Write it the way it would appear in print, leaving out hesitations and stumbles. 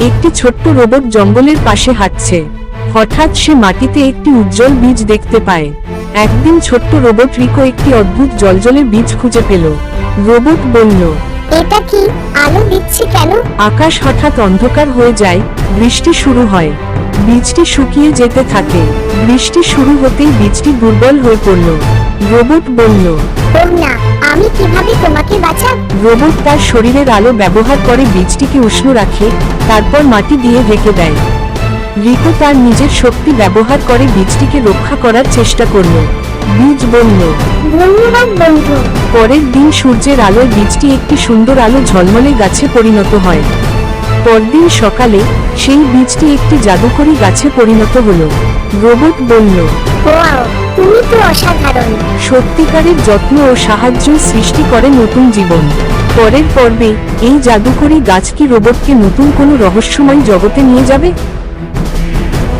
একটি ছোট্ট রোবট জঙ্গলের পাশে হাঁটছে। হঠাৎ সে মাটিতে একটি উজ্জ্বল বীজ দেখতে পায়। একদিন ছোট্ট রোবট রিকো একটি অদ্ভুত জ্বলজ্বলে বীজ খুঁজে পেল। রোবট বলল, এটা কি আলো দিচ্ছে কেন? আকাশ হঠাৎ অন্ধকার হয়ে যায়, বৃষ্টি শুরু হয়। বীজটি শুকিয়ে যেতে থাকে। বৃষ্টি শুরু হতেই বীজটি দুর্বল হয়ে পড়ল। রোবট বলল, ও না, আমি কিভাবে তোমাকে বাঁচাব? রোবট তার শরীরের আলো ব্যবহার করে বীজটিকে উষ্ণ রাখে, তারপর মাটি দিয়ে ঢেকে দেয়। রিকো তার নিজের শক্তি ব্যবহার করে বীজটিকে রক্ষা করার চেষ্টা করল। বীজ বলল, ধন্যবাদ বন্ধু। পরের দিন সূর্যের আলোয় বীজটি একটি সুন্দর আলো ঝলমলে গাছে পরিণত হয়। পরদিন সকালে সেই বীজটি একটি জাদুকরী গাছে পরিণত হলো। রোবট বলল, ওয়াও, তুমি তো অসাধারণ। সত্যিকারের যত্ন ও সাহায্য সৃষ্টি করে নতুন জীবন। পরের পর্বে এই জাদুকরী গাছ কি রোবটকে নতুন কোনো রহস্যময় জগতে নিয়ে যাবে?